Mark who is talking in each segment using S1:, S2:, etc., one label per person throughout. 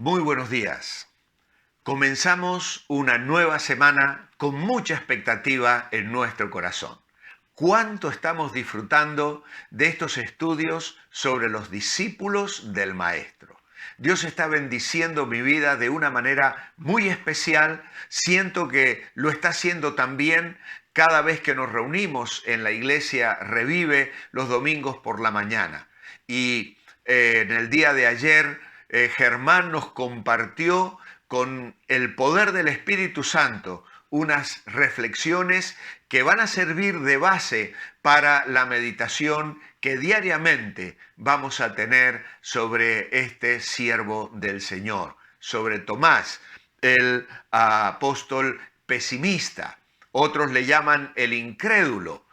S1: Muy buenos días. Comenzamos una nueva semana con mucha expectativa en nuestro corazón. ¿Cuánto estamos disfrutando de estos estudios sobre los discípulos del Maestro? Dios está bendiciendo mi vida de una manera muy especial. Siento que lo está haciendo también cada vez que nos reunimos en la iglesia Revive los domingos por la mañana. Y en el día de ayer, Germán nos compartió con el poder del Espíritu Santo unas reflexiones que van a servir de base para la meditación que diariamente vamos a tener sobre este siervo del Señor, sobre Tomás, el apóstol pesimista. Otros le llaman el incrédulo.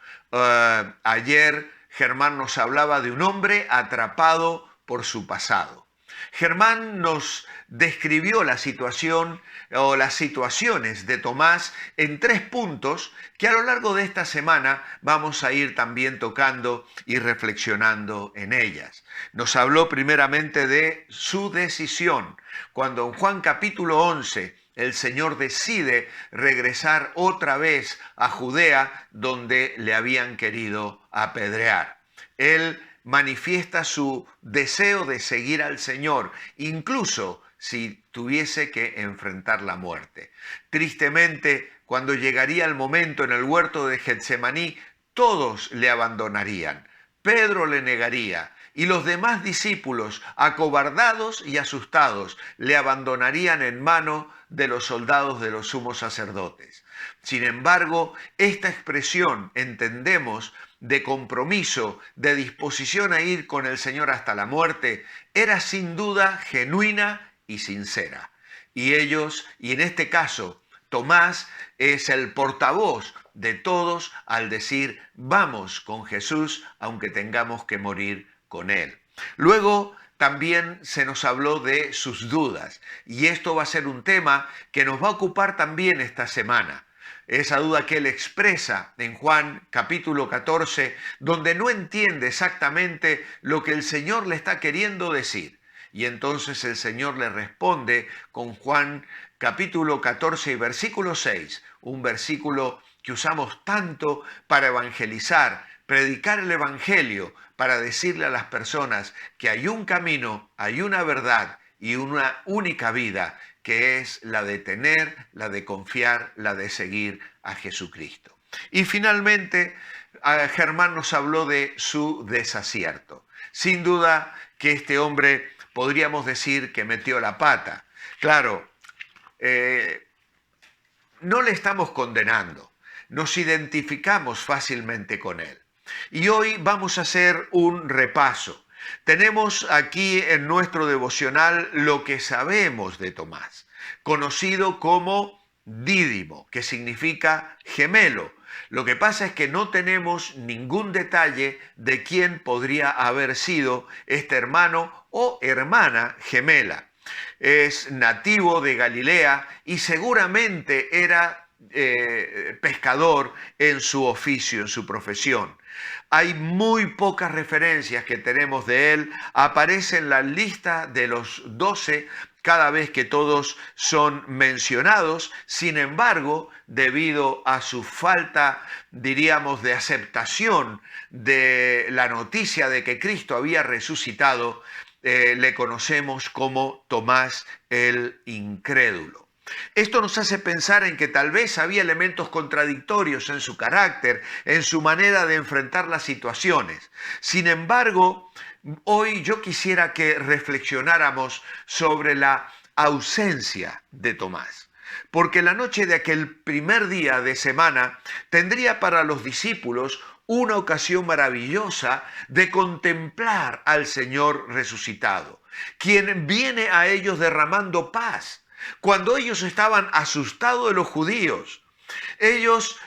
S1: Ayer Germán nos hablaba de un hombre atrapado por su pasado. Germán nos describió la situación o las situaciones de Tomás en 3 puntos que a lo largo de esta semana vamos a ir también tocando y reflexionando en ellas. Nos habló primeramente de su decisión, cuando en Juan capítulo 11 el Señor decide regresar otra vez a Judea donde le habían querido apedrear. Él manifiesta su deseo de seguir al Señor, incluso si tuviese que enfrentar la muerte. Tristemente, cuando llegaría el momento en el huerto de Getsemaní, todos le abandonarían. Pedro le negaría y los demás discípulos, acobardados y asustados, le abandonarían en mano de los soldados de los sumos sacerdotes. Sin embargo, esta expresión, entendemos, de compromiso, de disposición a ir con el Señor hasta la muerte, era sin duda genuina y sincera. Y en este caso, Tomás es el portavoz de todos al decir, vamos con Jesús, aunque tengamos que morir con él. Luego, también se nos habló de sus dudas, y esto va a ser un tema que nos va a ocupar también esta semana. Esa duda que él expresa en Juan capítulo 14, donde no entiende exactamente lo que el Señor le está queriendo decir. Y entonces el Señor le responde con Juan capítulo 14 y versículo 6, un versículo que usamos tanto para evangelizar, predicar el Evangelio, para decirle a las personas que hay un camino, hay una verdad y una única vida, que es la de tener, la de confiar, la de seguir a Jesucristo. Y finalmente, Germán nos habló de su desacierto. Sin duda que este hombre podríamos decir que metió la pata. Claro, no le estamos condenando, nos identificamos fácilmente con él. Y hoy vamos a hacer un repaso. Tenemos aquí en nuestro devocional lo que sabemos de Tomás, conocido como Dídimo, que significa gemelo. Lo que pasa es que no tenemos ningún detalle de quién podría haber sido este hermano o hermana gemela. Es nativo de Galilea y seguramente era pescador en su oficio, en su profesión. Hay muy pocas referencias que tenemos de él. Aparece en la lista de los 12 cada vez que todos son mencionados. Sin embargo, debido a su falta, diríamos, de aceptación de la noticia de que Cristo había resucitado, le conocemos como Tomás el incrédulo. Esto nos hace pensar en que tal vez había elementos contradictorios en su carácter, en su manera de enfrentar las situaciones. Sin embargo, hoy yo quisiera que reflexionáramos sobre la ausencia de Tomás. Porque la noche de aquel primer día de semana tendría para los discípulos una ocasión maravillosa de contemplar al Señor resucitado, quien viene a ellos derramando paz. Cuando ellos estaban asustados de los judíos, ellos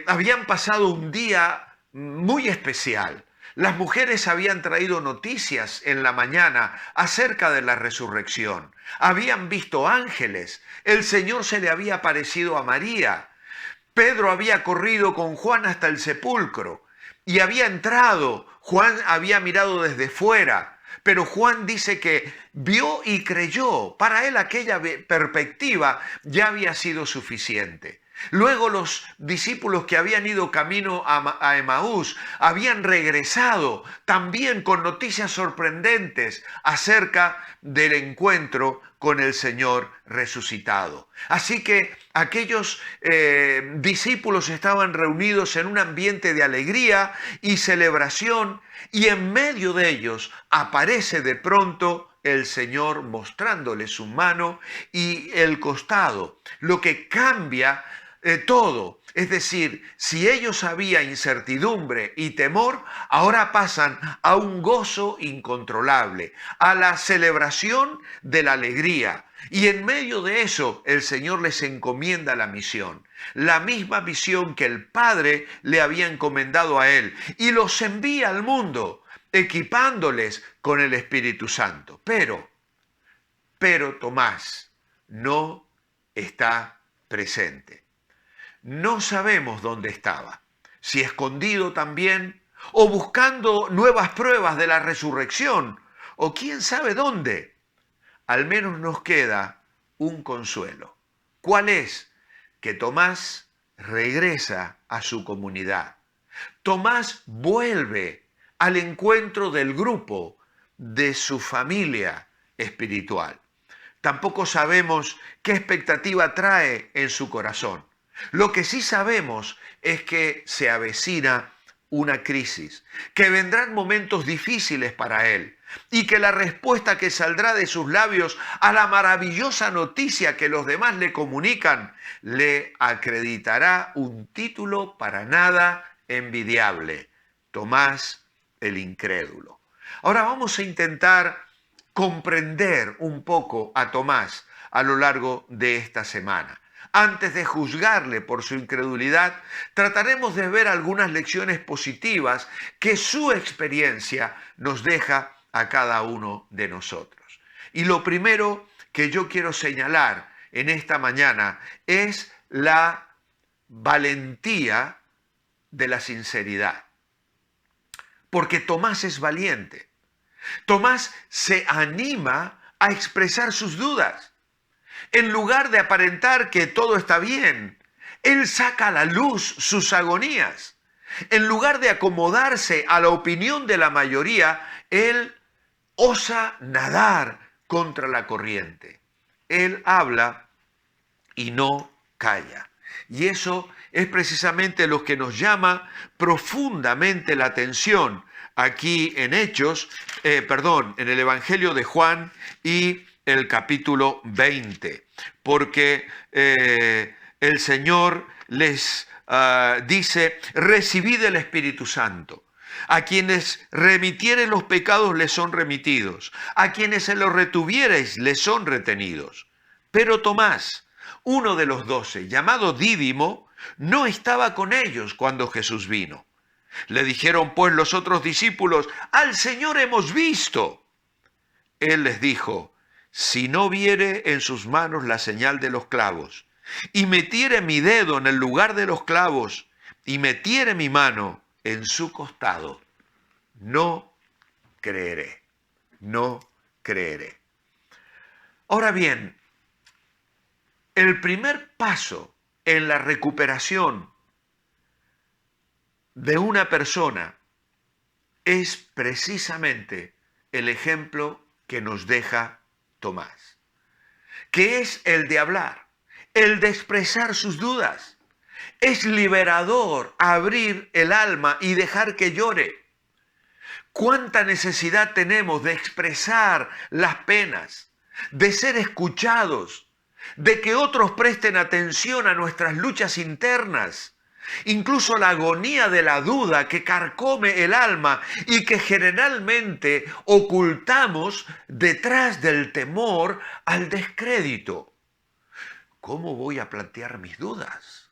S1: habían pasado un día muy especial. Las mujeres habían traído noticias en la mañana acerca de la resurrección. Habían visto ángeles. El Señor se le había aparecido a María. Pedro había corrido con Juan hasta el sepulcro y había entrado. Juan había mirado desde fuera. Pero Juan dice que vio y creyó. Para él aquella perspectiva ya había sido suficiente. Luego los discípulos que habían ido camino a Emaús habían regresado también con noticias sorprendentes acerca del encuentro con el Señor resucitado. Así que aquellos discípulos estaban reunidos en un ambiente de alegría y celebración, y en medio de ellos aparece de pronto el Señor mostrándole su mano y el costado, lo que cambia todo. Es decir, si ellos había incertidumbre y temor, ahora pasan a un gozo incontrolable, a la celebración de la alegría. Y en medio de eso, el Señor les encomienda la misión, la misma misión que el Padre le había encomendado a él, y los envía al mundo, equipándoles con el Espíritu Santo. Pero Tomás no está presente. No sabemos dónde estaba, si escondido también, o buscando nuevas pruebas de la resurrección, o quién sabe dónde. Al menos nos queda un consuelo. ¿Cuál es? Que Tomás regresa a su comunidad. Tomás vuelve al encuentro del grupo, de su familia espiritual. Tampoco sabemos qué expectativa trae en su corazón. Lo que sí sabemos es que se avecina una crisis, que vendrán momentos difíciles para él y que la respuesta que saldrá de sus labios a la maravillosa noticia que los demás le comunican le acreditará un título para nada envidiable: Tomás el incrédulo. Ahora vamos a intentar comprender un poco a Tomás a lo largo de esta semana. Antes de juzgarle por su incredulidad, trataremos de ver algunas lecciones positivas que su experiencia nos deja a cada uno de nosotros. Y lo primero que yo quiero señalar en esta mañana es la valentía de la sinceridad. Porque Tomás es valiente. Tomás se anima a expresar sus dudas. En lugar de aparentar que todo está bien, él saca a la luz sus agonías. En lugar de acomodarse a la opinión de la mayoría, él osa nadar contra la corriente. Él habla y no calla. Y eso es precisamente lo que nos llama profundamente la atención aquí en en el Evangelio de Juan y el capítulo 20, porque el Señor les dice: recibid el Espíritu Santo. A quienes remitieren los pecados les son remitidos, a quienes se los retuviereis les son retenidos. Pero Tomás, uno de los 12, llamado Dídimo, no estaba con ellos cuando Jesús vino. Le dijeron pues los otros discípulos: al Señor hemos visto. Él les dijo: si no viere en sus manos la señal de los clavos, y metiere mi dedo en el lugar de los clavos, y metiere mi mano en su costado, no creeré, no creeré. Ahora bien, el primer paso en la recuperación de una persona es precisamente el ejemplo que nos deja Tomás, que es el de hablar, el de expresar sus dudas. Es liberador abrir el alma y dejar que llore. ¿Cuánta necesidad tenemos de expresar las penas, de ser escuchados, de que otros presten atención a nuestras luchas internas? Incluso la agonía de la duda que carcome el alma y que generalmente ocultamos detrás del temor al descrédito. ¿Cómo voy a plantear mis dudas?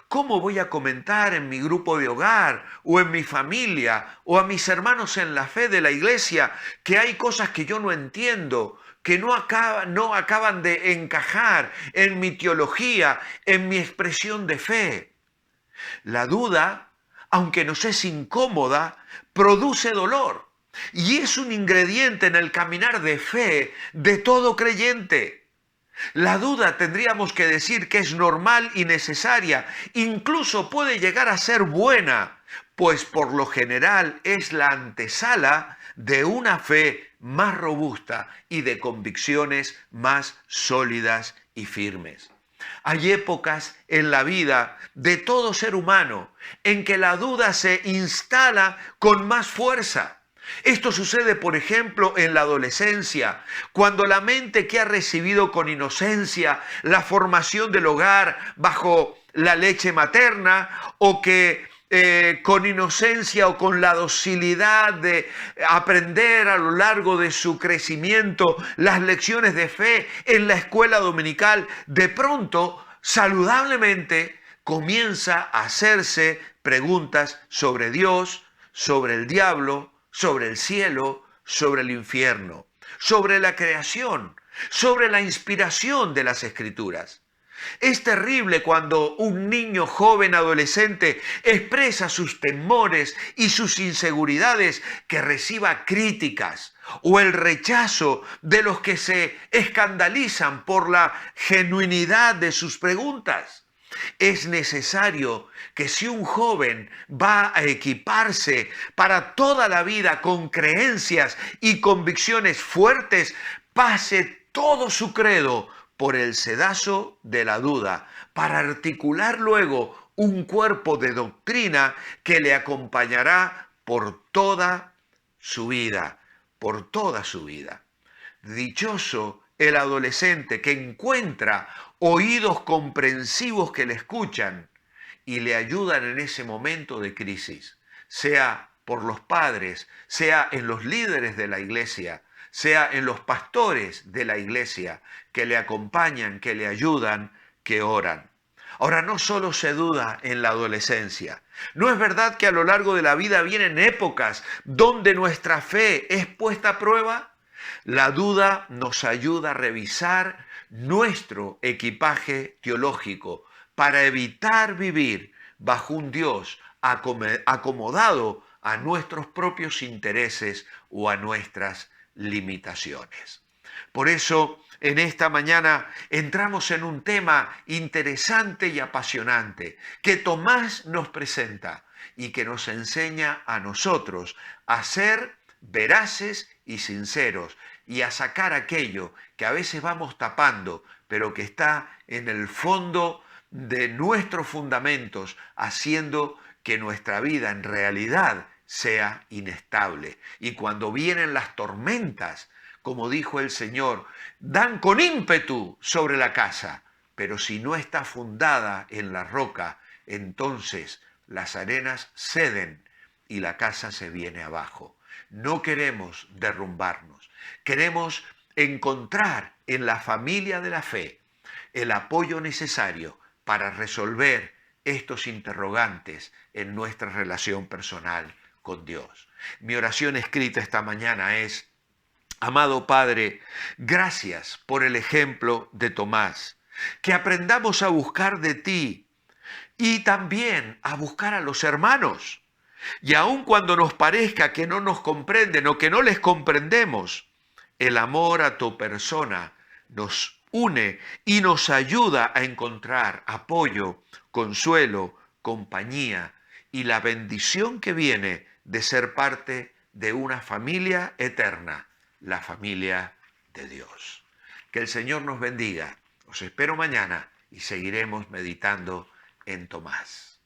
S1: ¿Cómo voy a comentar en mi grupo de hogar o en mi familia o a mis hermanos en la fe de la iglesia que hay cosas que yo no entiendo, que no acaban de encajar en mi teología, en mi expresión de fe? La duda, aunque nos es incómoda, produce dolor. y es un ingrediente en el caminar de fe de todo creyente. La duda tendríamos que decir que es normal y necesaria, incluso puede llegar a ser buena, pues por lo general es la antesala de una fe más robusta y de convicciones más sólidas y firmes. Hay épocas en la vida de todo ser humano en que la duda se instala con más fuerza. Esto sucede, por ejemplo, en la adolescencia, cuando la mente que ha recibido con inocencia la formación del hogar bajo la leche materna o que con inocencia o con la docilidad de aprender a lo largo de su crecimiento las lecciones de fe en la escuela dominical, de pronto, saludablemente, comienza a hacerse preguntas sobre Dios, sobre el diablo, sobre el cielo, sobre el infierno, sobre la creación, sobre la inspiración de las Escrituras. Es terrible cuando un niño joven adolescente expresa sus temores y sus inseguridades, que reciba críticas o el rechazo de los que se escandalizan por la genuinidad de sus preguntas. Es necesario que si un joven va a equiparse para toda la vida con creencias y convicciones fuertes, pase todo su credo por el sedazo de la duda, para articular luego un cuerpo de doctrina que le acompañará por toda su vida, por toda su vida. Dichoso el adolescente que encuentra oídos comprensivos que le escuchan y le ayudan en ese momento de crisis, sea por los padres, sea en los líderes de la iglesia, sea en los pastores de la iglesia, que le acompañan, que le ayudan, que oran. Ahora, no solo se duda en la adolescencia. ¿No es verdad que a lo largo de la vida vienen épocas donde nuestra fe es puesta a prueba? La duda nos ayuda a revisar nuestro equipaje teológico para evitar vivir bajo un Dios acomodado a nuestros propios intereses o a nuestras limitaciones. Por eso, en esta mañana entramos en un tema interesante y apasionante que Tomás nos presenta y que nos enseña a nosotros a ser veraces y sinceros y a sacar aquello que a veces vamos tapando, pero que está en el fondo de nuestros fundamentos, haciendo que nuestra vida en realidad sea inestable. Y cuando vienen las tormentas, como dijo el Señor, dan con ímpetu sobre la casa, pero si no está fundada en la roca, entonces las arenas ceden y la casa se viene abajo. No queremos derrumbarnos, queremos encontrar en la familia de la fe el apoyo necesario para resolver estos interrogantes en nuestra relación personal con Dios. Mi oración escrita esta mañana es: amado Padre, gracias por el ejemplo de Tomás, que aprendamos a buscar de ti y también a buscar a los hermanos. Y aun cuando nos parezca que no nos comprenden o que no les comprendemos, el amor a tu persona nos une y nos ayuda a encontrar apoyo, consuelo, compañía y la bendición que viene de ser parte de una familia eterna, la familia de Dios. Que el Señor nos bendiga. Os espero mañana y seguiremos meditando en Tomás.